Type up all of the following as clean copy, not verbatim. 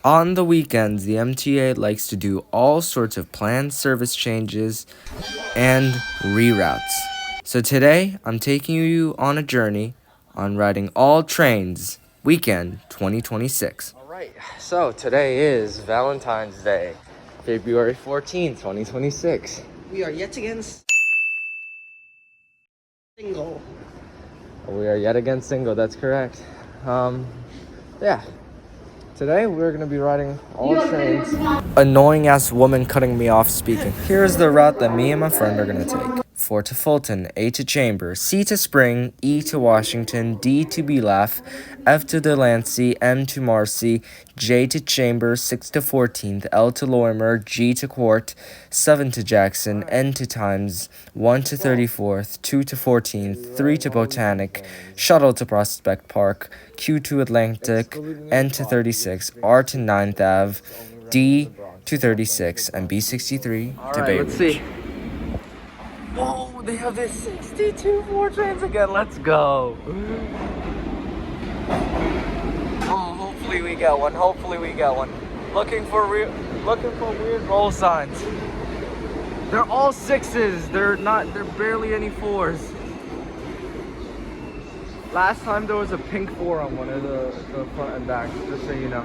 On the weekends, the MTA likes to do all sorts of planned service changes and reroutes. So today, I'm taking you on a journey on riding all trains weekend 2026. Alright, so today is Valentine's Day, February 14th, 2026. We are yet again single. We are yet again single, that's correct. Yeah. Today we're gonna be riding all trains. Annoying ass woman cutting me off speaking. Here's the route that me and my friend are gonna take. 4 to Fulton, A to Chamber, C to Spring, E to Washington, D to Belaf, F to Delancey, M to Marcy, J to Chamber, 6 to 14th, L to Lorimer, G to Quart, 7 to Jackson, N to Times, 1 to 34th, 2 to 14th, 3 to Botanic, Shuttle to Prospect Park, Q to Atlantic, N to 36, R to 9th Ave, D to 36, and B63 to Bay Ridge. Let's see. Whoa, they have this 62-4 trains again. Let's go. Oh, hopefully we get one. Hopefully we get one. Looking for weird roll signs. They're all 6s. They're barely any 4s. Last time there was a pink 4 on one of the front and back, just so you know.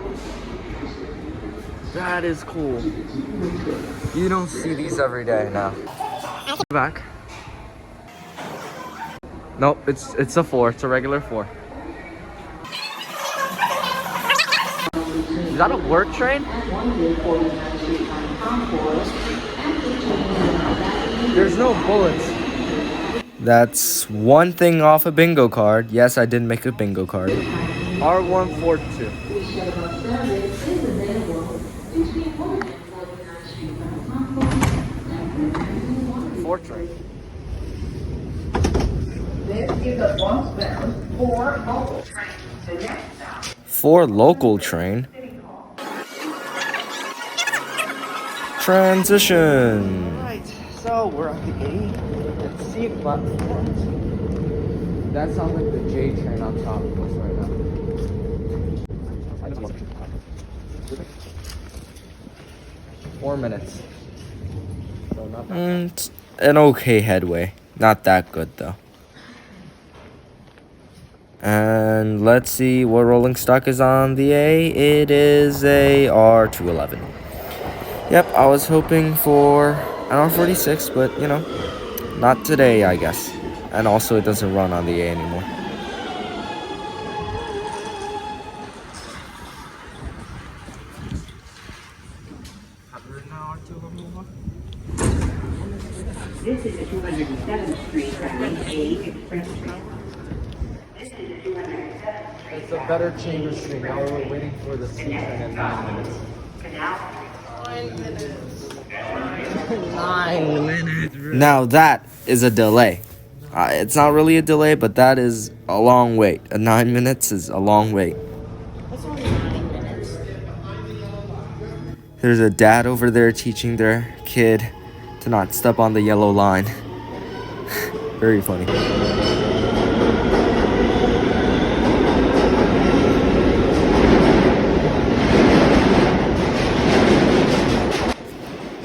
That is cool. You don't see these every day now. Back. Nope, it's a 4. It's a regular 4. Is that a work train? There's no bullets. That's one thing off a bingo card. Yes, I did make a bingo card. R142. 4 train. This is a westbound 4 local train to next stop. 4 local train. Transition. Alright, so we're at the A and C platforms. That sounds like the J train on top of us right now. 4 minutes. So not that an okay headway. Not that good though. And let's see what rolling stock is on the A. It is a R211. Yep, I was hoping for an R46, but you know, not today, I guess. And also, it doesn't run on the A anymore. This is a 207th Street Route A Express train. It's a better chamber stream. Now we're waiting for the C train in 9 minutes. 9 minutes. Now that is a delay. It's not really a delay, but that is a long wait. 9 minutes is a long wait. That's only 9 minutes. There's a dad over there teaching their kid to not step on the yellow line. Very funny.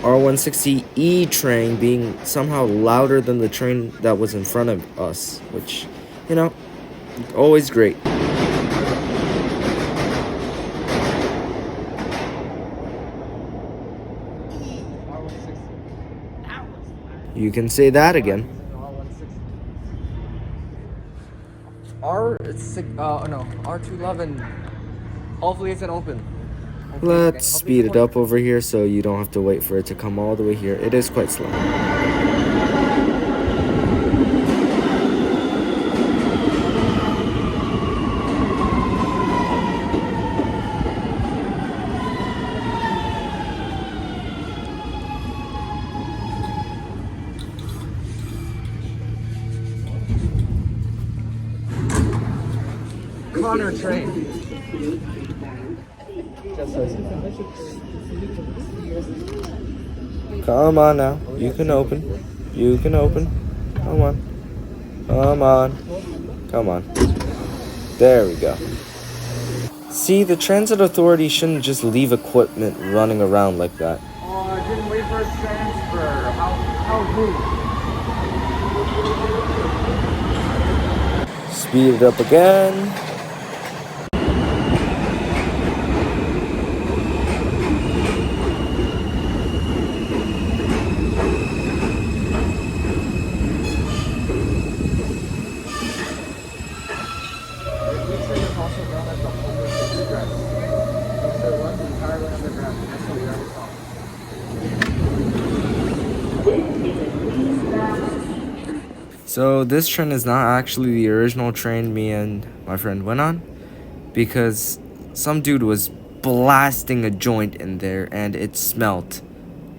R160E train being somehow louder than the train that was in front of us, which, you know, always great. You can say that again. R211. Hopefully it's an open. Let's speed it up over here so you don't have to wait for it to come all the way here. It is quite slow. Connor train. Come on now. You can open. You can open. Come on. Come on. Come on. There we go. See, the transit authority shouldn't just leave equipment running around like that. Oh, I didn't wait for a transfer. How rude. Speed it up again. So this train is not actually the original train me and my friend went on, because some dude was blasting a joint in there and it smelled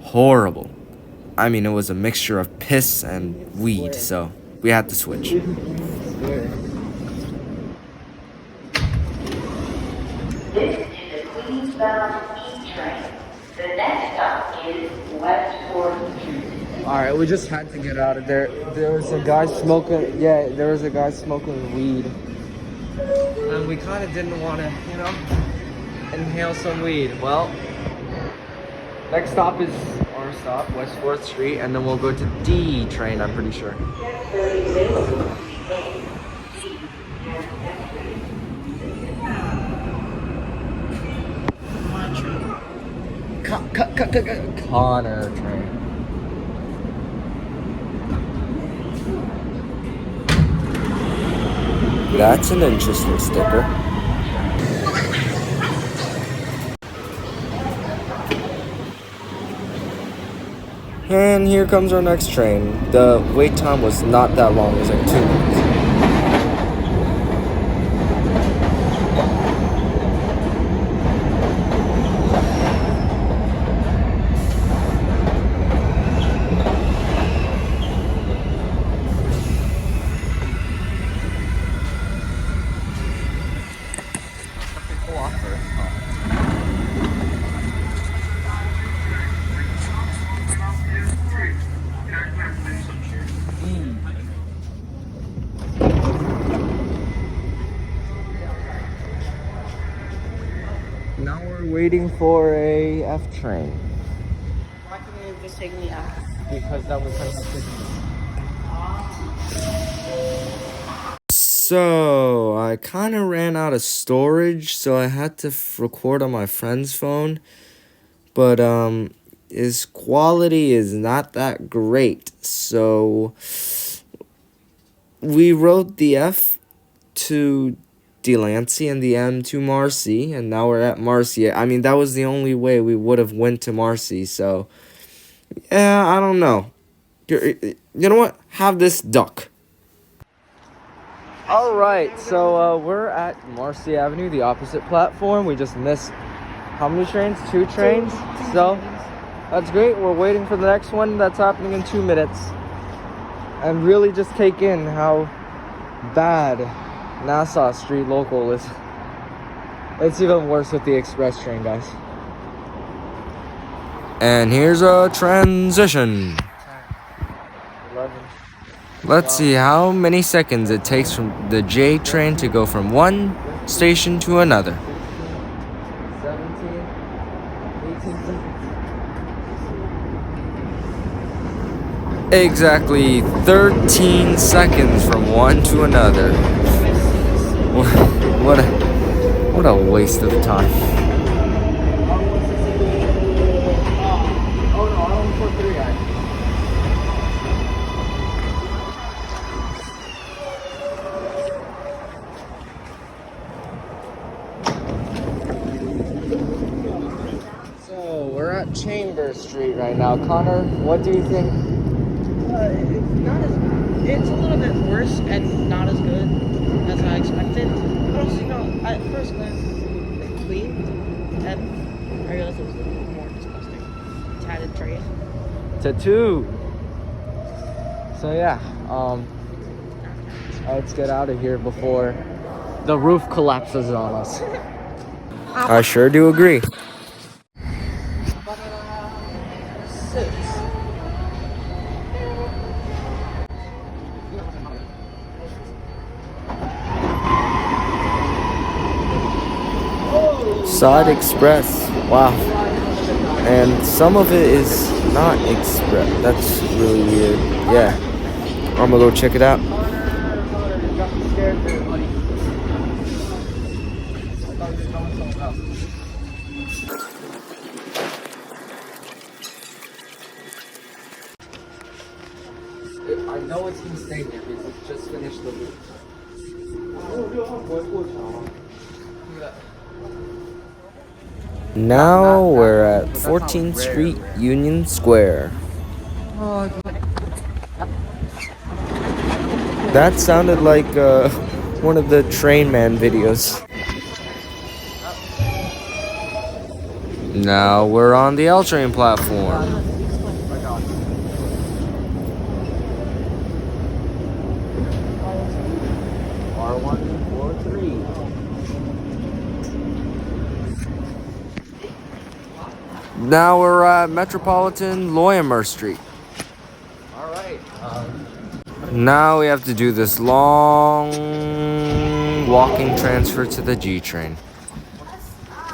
horrible. I mean, it was a mixture of piss and weed, so we had to switch. This is the Queens-bound E train. The next stop is Westport. Alright, we just had to get out of there. There was a guy smoking weed. And we kind of didn't want to, inhale some weed. Well, next stop is our stop, West 4th Street, and then we'll go to D train, I'm pretty sure. Connor train. That's an interesting sticker. And here comes our next train. The wait time was not that long, it was like 2 minutes. Now we're waiting for a F train. Why couldn't you just take me out? Because that was So I kind of ran out of storage, so I had to record on my friend's phone. But his quality is not that great, so we wrote the F to Delancey and the M to Marcy, and now we're at Marcy. I mean, that was the only way we would have went to Marcy, so yeah, I don't know. You know what? Have this duck. Alright, so we're at Marcy Avenue, the opposite platform. We just missed how many trains? 2 trains. So that's great. We're waiting for the next one that's happening in 2 minutes. And really just take in how bad Nassau Street Local is. It's even worse with the express train, guys. And here's a transition. 11. Let's see how many seconds it takes from the J train to go from one station to another. 17. 18. Exactly 13 seconds from one to another. What a waste of time. Oh no, I only put 3 guys. So we're at Chambers Street right now. Connor, what do you think? It's not as. It's a little bit worse and not as good as I expected. But also, at first glance, it's clean. And I realized it was a little bit more disgusting. Tatted train. Tattoo. So yeah, let's get out of here before the roof collapses on us. I sure do agree. Side Express. Wow. And some of it is not express. That's really weird. Yeah. I'm gonna go check it out. I know it's been staying there because it's just finished the loop. Now we're at 14th Street, Union Square. That sounded like one of the Train Man videos. Now we're on the L train platform. R143. Now we're at Metropolitan Loymer Street. Alright. Now we have to do this long walking transfer to the G train.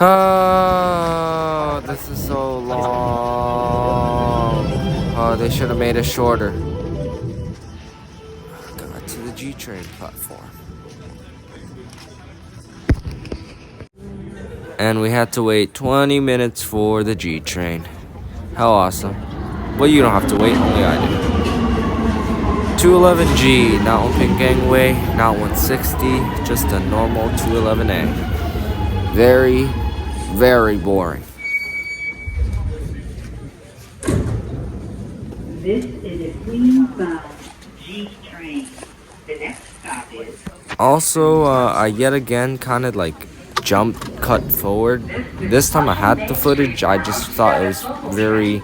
Oh, this is so long. Oh, they should have made it shorter. Got to the G train platform. And we had to wait 20 minutes for the G train. How awesome. Well, you don't have to wait, only I do. 211G, not one pink gangway, not 160, just a normal 211A. Very, very boring. This is a Queens-bound G train. The next stop is... Also, I yet again kind of like jumped, cut forward. This time I had the footage. I just thought it was very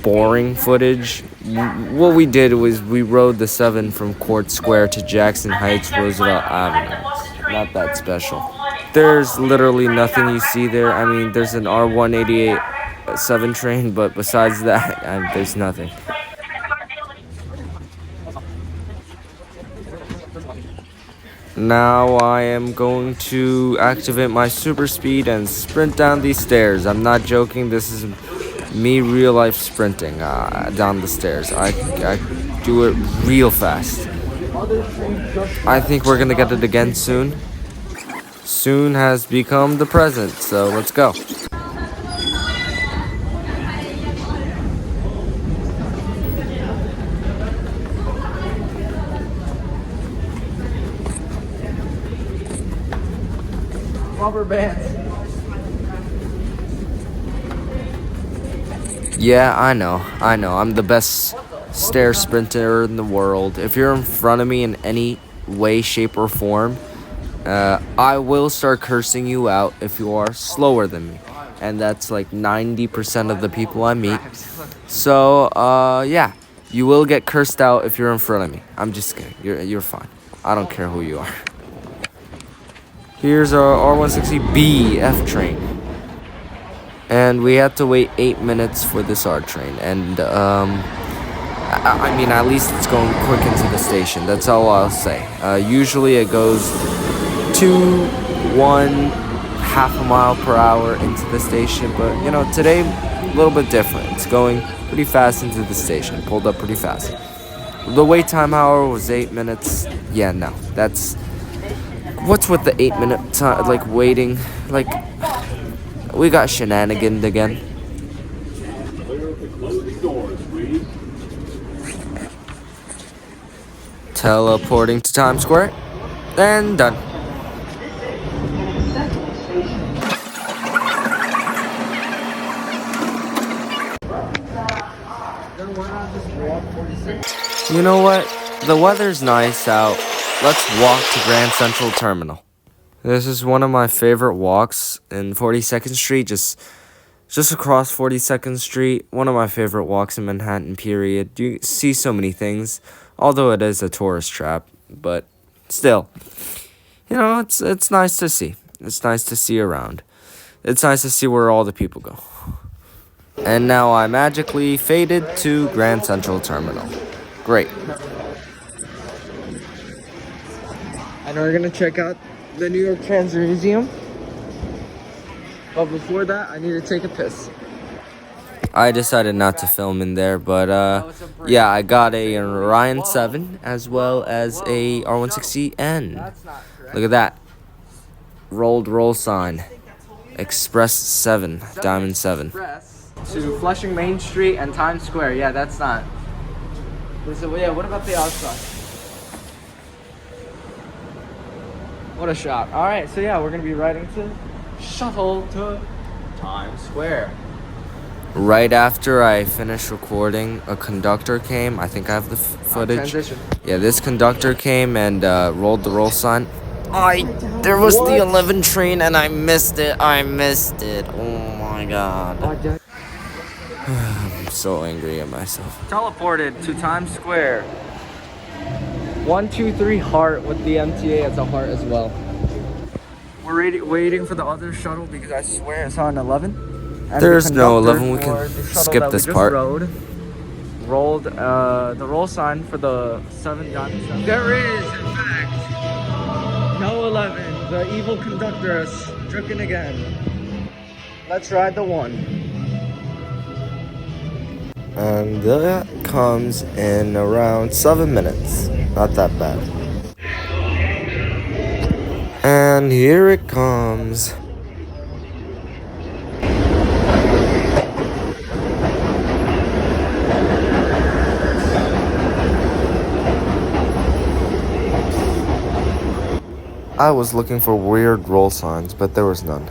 boring footage. What we did was we rode the 7 from Court Square to Jackson Heights, Roosevelt Avenue. Not that special. There's literally nothing you see there. I mean, there's an R188 7 train, but besides that, there's nothing. Now I am going to activate my super speed and sprint down these stairs. I'm not joking, this is me real life sprinting down the stairs. I do it real fast. I think we're gonna get it again soon. Soon has become the present, so let's go. Rubber bands. Yeah, I know. I'm the best stair sprinter in the world. If you're in front of me in any way, shape, or form, I will start cursing you out if you are slower than me. And that's like 90% of the people I meet. So, yeah. You will get cursed out if you're in front of me. I'm just kidding. You're fine. I don't care who you are. Here's our R160B F train. And we had to wait 8 minutes for this R train. And, I mean, at least it's going quick into the station. That's all I'll say. Usually it goes 1/2 a mile per hour into the station. But, you know, today, a little bit different. It's going pretty fast into the station. Pulled up pretty fast. The wait time, however, was 8 minutes. Yeah, no. That's... What's with the 8-minute time, like, waiting? Like, we got shenaniganed again. Teleporting to Times Square. And done. You know what? The weather's nice out. Let's walk to Grand Central Terminal. This is one of my favorite walks in 42nd Street, just across 42nd Street. One of my favorite walks in Manhattan, period. You see so many things, although it is a tourist trap, but still. You know, it's nice to see. It's nice to see around. It's nice to see where all the people go. And now I magically faded to Grand Central Terminal. Great. And we're gonna check out the New York Transit Museum. But before that, I need to take a piss. I decided not to film in there, but yeah, I got a Orion 7 as well as a R160N. Look at that. Roll sign. Express 7, Diamond 7. To Flushing Main Street and Times Square. Yeah, that's not. Yeah, what about the outside? What a shot. Alright, so yeah, we're going to be riding to shuttle to Times Square. Right after I finished recording, a conductor came. I think I have the footage. Transition. Yeah, this conductor came and rolled the roll sign. There was the 11 train and I missed it. Oh my god. I'm so angry at myself. Teleported to Times Square. 1, 2, 3 heart with the MTA as a heart as well. We're waiting for the other shuttle because I swear I saw an 11. And there's no 11. We can skip this part. Rolled the roll sign for the 7 Diamond 7. There is, in fact, no 11. The evil conductor has stricken again. Let's ride the 1. And that comes in around 7 minutes. Not that bad. And here it comes. I was looking for weird roll signs, but there was none.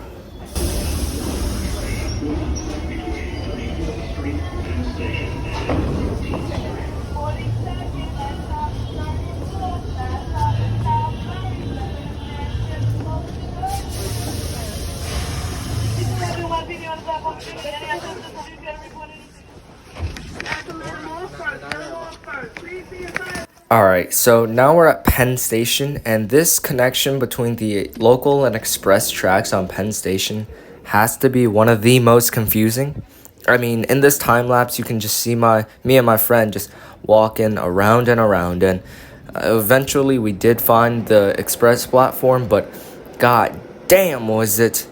Alright, so now we're at Penn Station, and this connection between the local and express tracks on Penn Station has to be one of the most confusing. I mean, in this time lapse, you can just see me and my friend just walking around and around, and eventually we did find the express platform, but god damn was it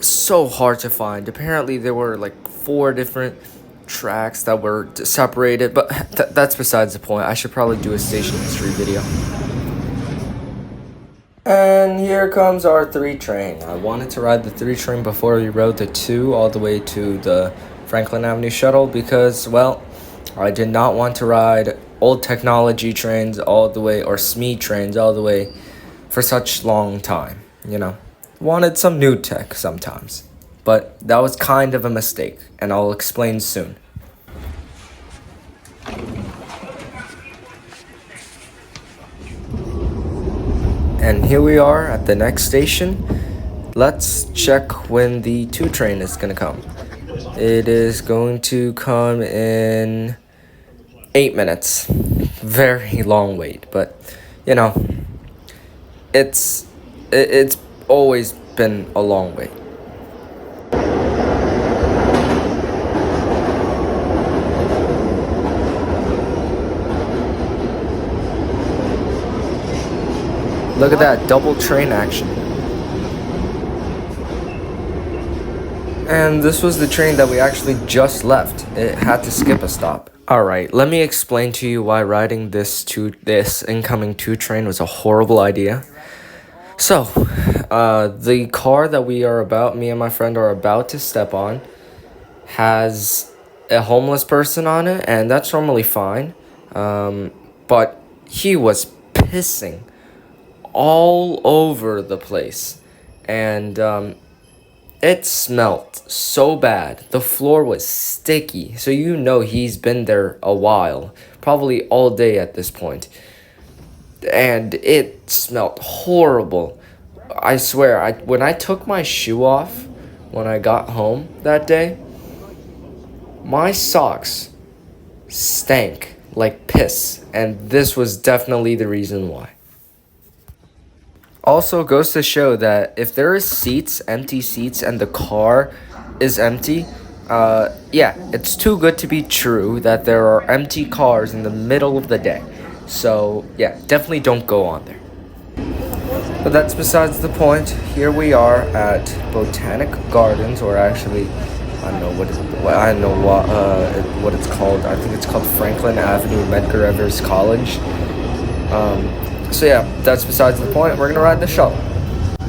so hard to find. Apparently there were like 4 different tracks that were separated, but that's besides the point. I should probably do a station history video. And here comes our 3 train. I wanted to ride the 3 train before we rode the 2 all the way to the Franklin Avenue shuttle because, well, I did not want to ride old technology trains all the way, or SME trains all the way for such long time, you know. Wanted some new tech sometimes. But that was kind of a mistake, and I'll explain soon. And here we are at the next station. Let's check when the 2 train is gonna come. It is going to come in 8 minutes. Very long wait, but you know, it's always been a long wait. Look at that, double train action. And this was the train that we actually just left. It had to skip a stop. Alright, let me explain to you why riding this incoming 2 train was a horrible idea. So, the car that me and my friend are about to step on has a homeless person on it, and that's normally fine. But he was pissing all over the place, and it smelt so bad. The floor was sticky, so you know he's been there a while, probably all day at this point, and it smelt horrible. I swear, when I took my shoe off when I got home that day, my socks stank like piss, and this was definitely the reason why. Also goes to show that if there is empty seats, and the car is empty, yeah, it's too good to be true that there are empty cars in the middle of the day. So, yeah, definitely don't go on there. But that's besides the point. Here we are at Botanic Gardens, or actually, I don't know what it's called. I think it's called Franklin Avenue, Medgar Evers College. So yeah, that's besides the point. We're gonna ride the shuttle.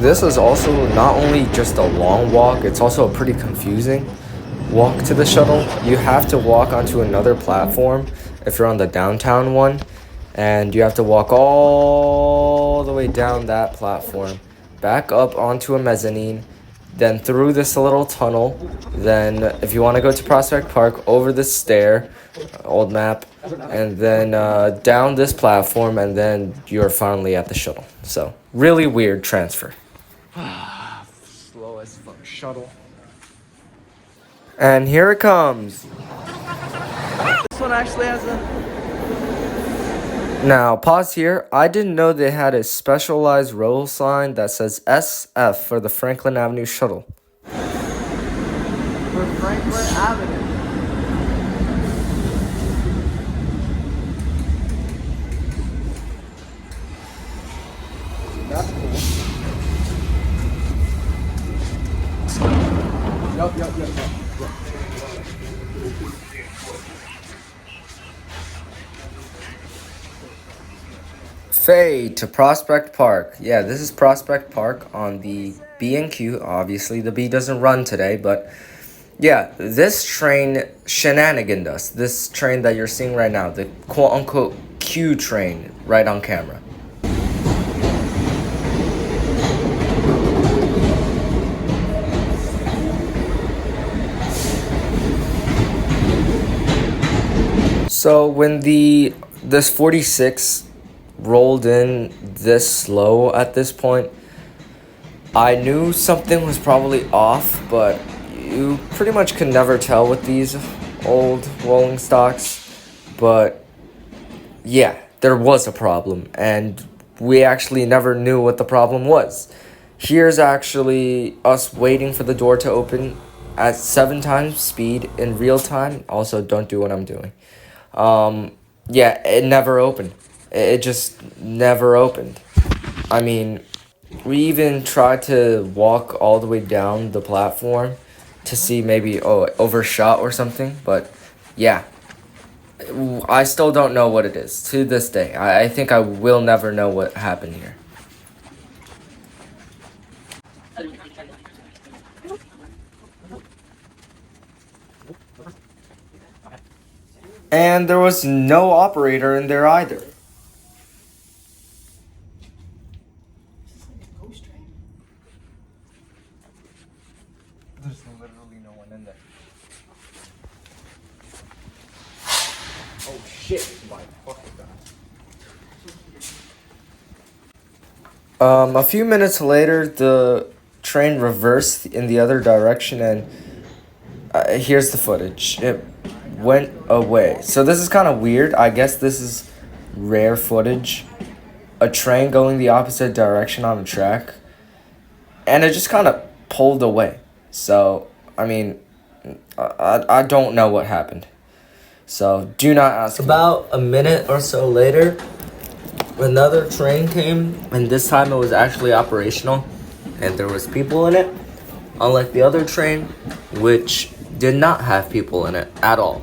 This is also not only just a long walk, it's also a pretty confusing walk to the shuttle. You have to walk onto another platform if you're on the downtown one, and you have to walk all the way down that platform, back up onto a mezzanine, then through this little tunnel, then if you want to go to Prospect Park, over this stair, old map, and then down this platform, and then you're finally at the shuttle. So really weird transfer. Slow as fuck shuttle. And here it comes. This one actually has a. Now, pause here. I didn't know they had a specialized roll sign that says SF for the Franklin Avenue shuttle. For Franklin Avenue. That's cool. Yup. Fade to Prospect Park. Yeah, this is Prospect Park on the B&Q. Obviously, the B doesn't run today, but yeah, this train shenaniganed us. This train that you're seeing right now, the quote-unquote Q train, right on camera. So when this 46 rolled in this slow at this point, I knew something was probably off, but you pretty much can never tell with these old rolling stocks. But yeah, there was a problem, and we actually never knew what the problem was. Here's actually us waiting for the door to open at 7 times speed in real time. Also, don't do what I'm doing. Yeah, it never opened. It just never opened. I mean, we even tried to walk all the way down the platform to see maybe, overshot or something. But yeah, I still don't know what it is to this day. I think I will never know what happened here. And there was no operator in there either. There's literally no one in there. Oh shit, my fucking god. A few minutes later, the train reversed in the other direction, and here's the footage. It went away. So this is kind of weird. I guess this is rare footage. A train going the opposite direction on a track, and it just kind of pulled away. So, I mean, I don't know what happened. So, do not ask me. About a minute or so later, another train came, and this time it was actually operational, and there was people in it, unlike the other train, which did not have people in it at all.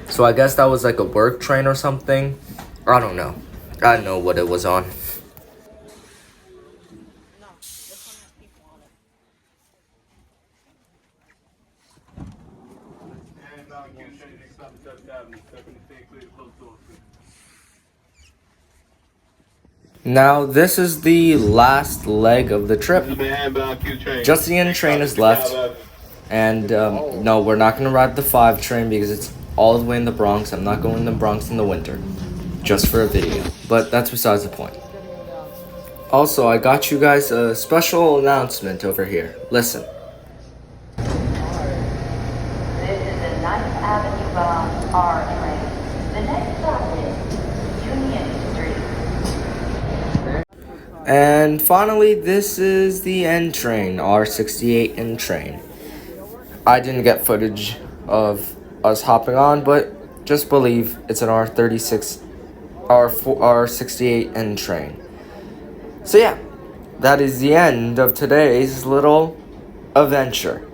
So I guess that was like a work train or something. I don't know. I don't know what it was on. Now, this is the last leg of the trip. Just the end train is left. And no, we're not going to ride the 5 train because it's all the way in the Bronx. I'm not going to the Bronx in the winter. Just for a video. But that's besides the point. Also, I got you guys a special announcement over here. Listen. This is the 9th Avenue bound R train. The next stop is Union Street. And finally, this is the N train, R68 N train. I didn't get footage of us hopping on, but just believe it's an R68 N train. So yeah, that is the end of today's little adventure.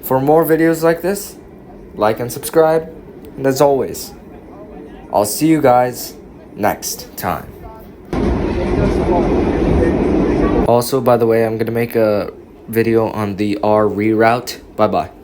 For more videos like this, like and subscribe. And as always, I'll see you guys next time. Also, by the way, I'm gonna make a video on the R reroute. Bye bye.